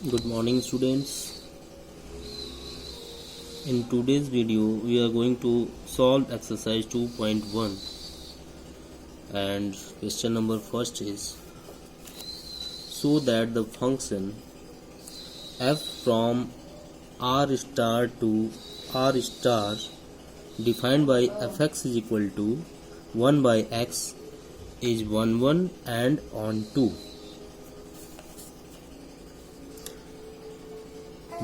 Good morning, students. In today's video we are going to solve exercise 2.1 and question number first is, so that the function f from r star to r star defined by fx is equal to 1 by x is 1 1 and on 2,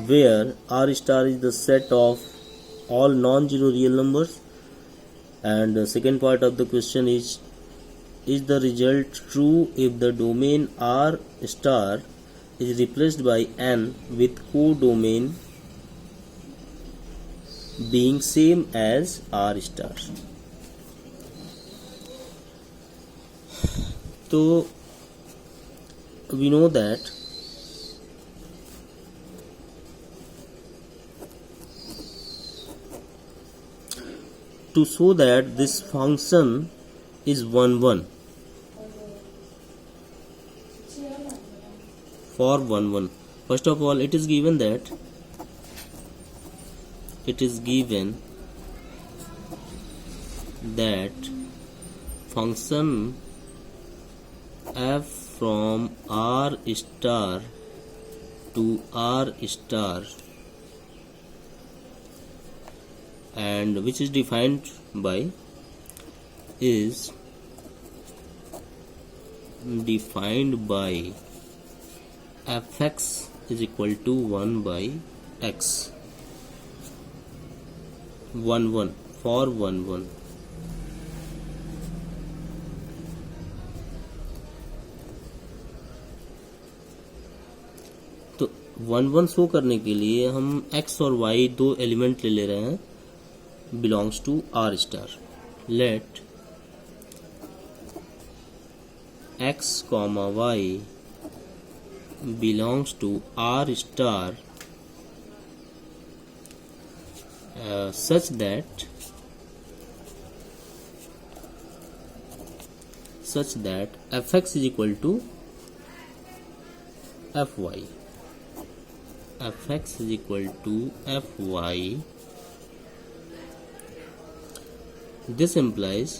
where r star is the set of all non-zero real numbers. And the second part of the question is the result true if the domain r star is replaced by n with codomain being same as r star. So we know that to show that this function is 1 1 for 1 1, first of all it is given that function f from r star to r star, and which is defined by fx is equal to 1 by x, 1 1 for 1 1. तो 1 1 show करने के लिए हम x और y दो element ले रहे हैं belongs to r star. Let x comma y belongs to r star such that fx is equal to fy. fx is equal to fy. This implies,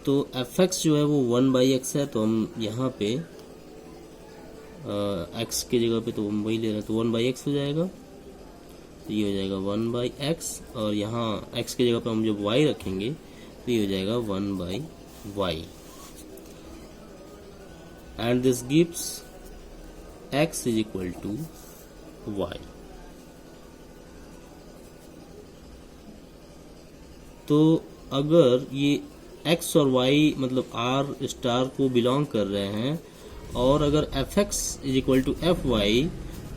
तो fx जो है वो 1 बाई एक्स है, तो हम यहाँ पे x की जगह पे तो हम वही ले रहे हैं, तो 1 बाई एक्स हो जाएगा, तो ये हो जाएगा 1 बाई एक्स, और यहाँ x की जगह पे हम जब y रखेंगे तो ये हो जाएगा 1 by y, and this gives x is equal to y. तो अगर ये x और y मतलब r स्टार को बिलोंग कर रहे हैं, और अगर fx is equal to fy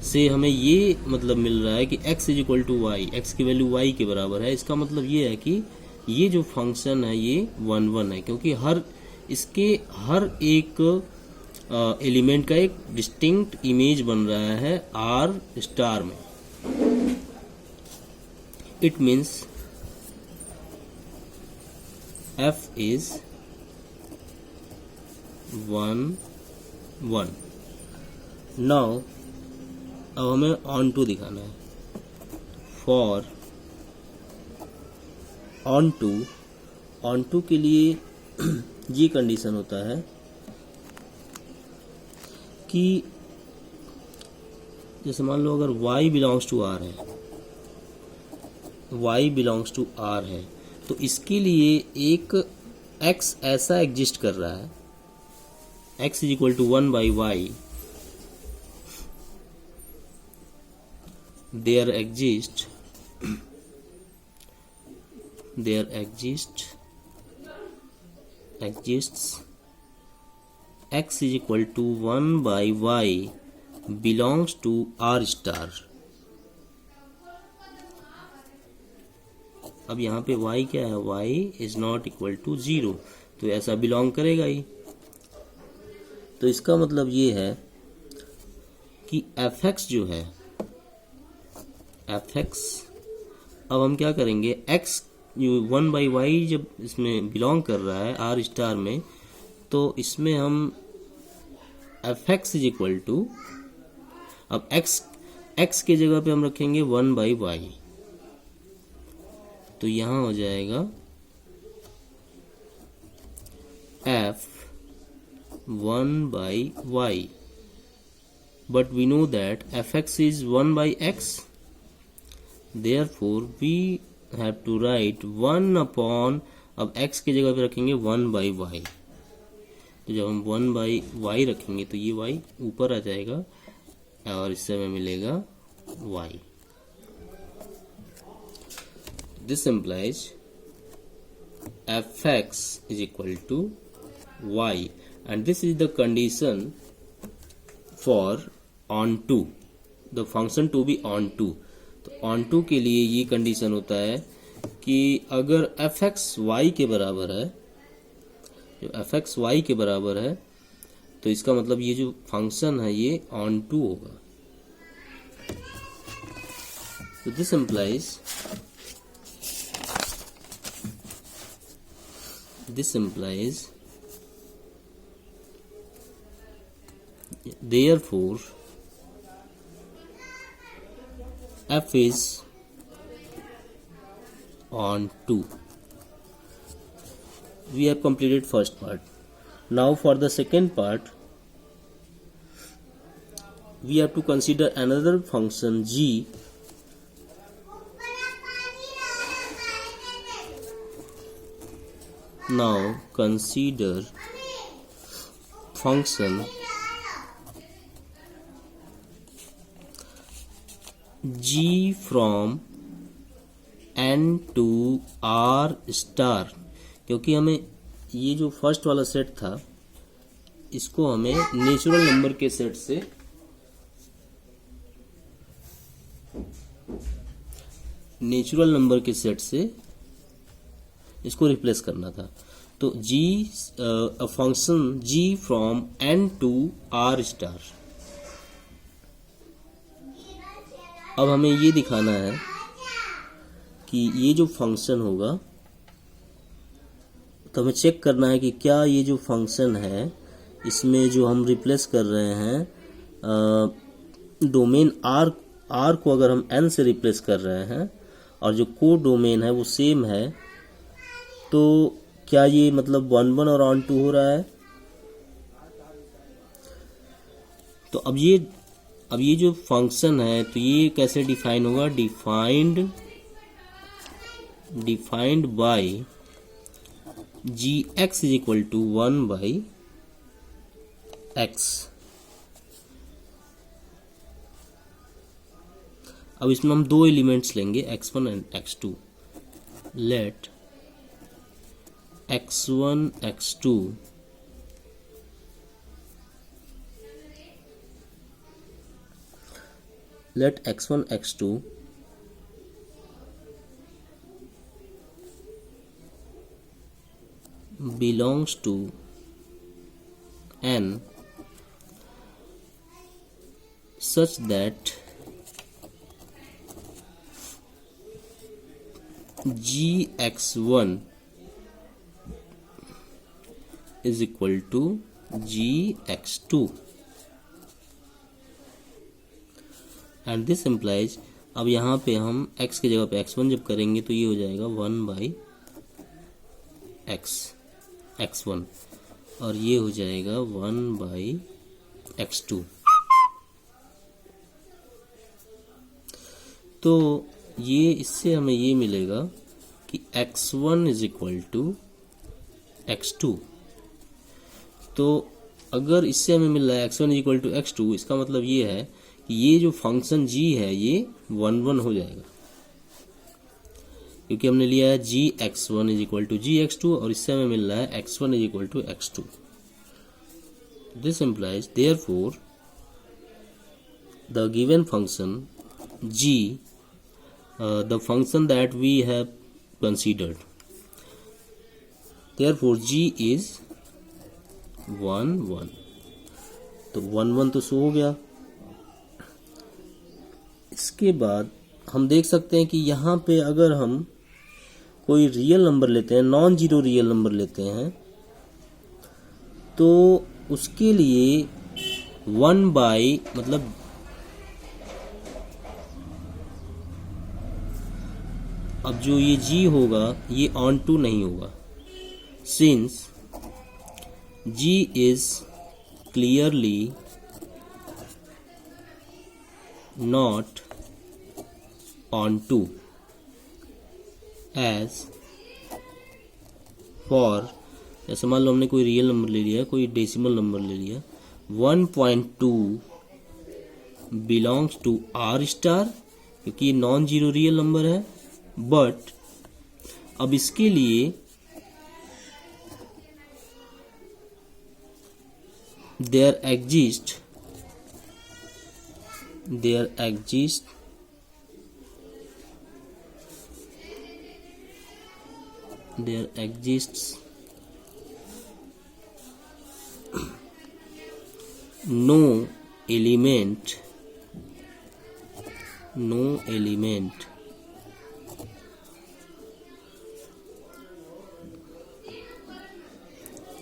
से हमें ये मतलब मिल रहा है कि x is equal to y, x की वैल्यू y के बराबर है, इसका मतलब ये है कि ये जो फंक्शन है ये 1 1 है, क्योंकि इसके हर एक एलिमेंट का एक डिस्टिंक्ट इमेज बन रहा है r स्टार में. It means f is 1 1. Now अब हमें ऑन टू दिखाना है. फॉर ऑन टू के लिए ये कंडीशन होता है कि जैसे मान लो अगर y बिलोंग्स टू r है, तो इसके लिए एक x ऐसा एग्जिस्ट कर रहा है, x is equal to 1 by y. There exist x is equal to 1 by y belongs to r star. अब यहाँ पे y क्या है, y is not equal to 0, तो ऐसा बिलोंग करेगा ही. तो इसका मतलब ये है कि fx जो है, अब हम क्या करेंगे, x 1 बाई वाई जब इसमें बिलोंग कर रहा है r स्टार में, तो इसमें हम fx इज इक्वल टू अब x के जगह पे हम रखेंगे 1/y, तो यहां हो जाएगा f 1/y, but we know that fx is 1/x, therefore we have to write 1 upon, अब x की जगह पे रखेंगे 1/y, तो जब हम 1/y रखेंगे तो ये y ऊपर आ जाएगा और इससे हमें मिलेगा y. This implies fx is equal to y, and this is the condition for onto, the function to be onto. तो onto के लिए ये कंडीशन होता है कि अगर fx y के बराबर है, जो fx y के बराबर है, तो इसका मतलब ये जो फंक्शन है ये onto होगा. So this implies therefore f is onto. We have completed first part. Now for the second part, we have to consider another function g. Now consider function g from n to r star. क्योंकि हमें ये जो first वाला set था इसको हमें natural number के set से इसको रिप्लेस करना था. तो function g from n to r star. अब हमें ये दिखाना है कि ये जो फंक्शन होगा, तो हमें चेक करना है कि क्या ये जो फंक्शन है इसमें जो हम रिप्लेस कर रहे हैं डोमेन r को अगर हम n से रिप्लेस कर रहे हैं और जो को डोमेन है वो सेम है, तो क्या ये मतलब 1/1 और onto हो रहा है. तो अब ये जो फंक्शन है तो ये कैसे डिफाइन होगा, defined by gx is equal to 1/x. अब इसमें हम दो एलिमेंट्स लेंगे x1 and x2. Let x1 x2 belongs to n such that gx1 is equal to gx2, and this implies, अब यहाँ पे हम x की जगह पे x1 जब करेंगे तो ये हो जाएगा 1/x1 और ये हो जाएगा 1/x2. तो ये इससे हमें ये मिलेगा कि x1 is equal to x2. तो अगर इससे हमें मिल रहा है x1 is equal to x2, इसका मतलब ये है कि ये जो फंक्शन g है ये 1/1 हो जाएगा, क्योंकि हमने लिया है gx1 is equal to gx2 और इससे हमें मिल रहा है x1 is equal to x2. This implies therefore the given function g, the function that we have considered, therefore g is 1/1. तो 1/1 तो शो हो गया. इसके बाद हम देख सकते हैं कि यहाँ पे अगर हम कोई रियल नंबर लेते हैं, नॉन जीरो रियल नंबर लेते हैं, तो उसके लिए 1/, मतलब अब जो ये g होगा ये ऑन टू नहीं होगा, since g is clearly not onto, as for, जैसे मान लो हमने कोई रियल नंबर ले लिया, कोई डेसिमल नंबर ले लिया, 1.2 बिलोंग्स टू आर स्टार, क्योंकि ये नॉन जीरो रियल नंबर है। बट अब इसके लिए there exist no element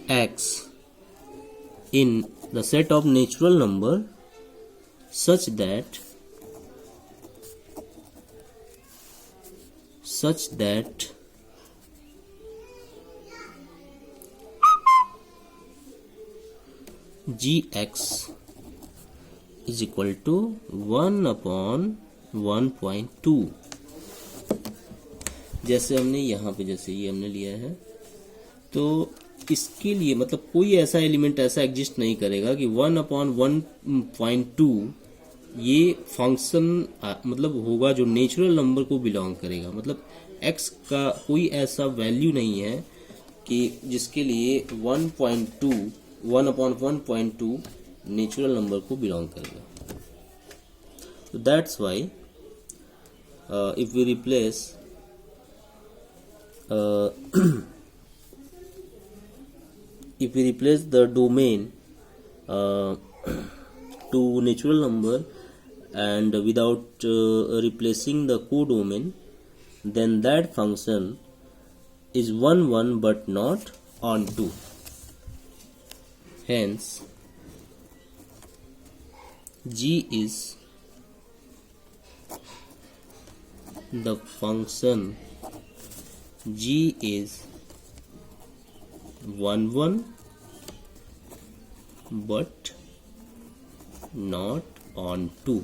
x in the set of natural number such that gx is equal to 1/1.2। जैसे हमने यहाँ पे, जैसे ये हमने लिया है, तो इसके लिए मतलब कोई ऐसा एलिमेंट ऐसा एग्जिस्ट नहीं करेगा कि 1/1.2 ये फंक्शन मतलब होगा जो नेचुरल नंबर को बिलोंग करेगा। मतलब x का कोई ऐसा वैल्यू नहीं है कि जिसके लिए 1/1.2 नेचुरल नंबर को बिलोंग करेगा। So that's why if we replace the domain to natural number and without replacing the codomain, then that function is 1 but not on 2. Hence g is the function g is 1 but not on 2.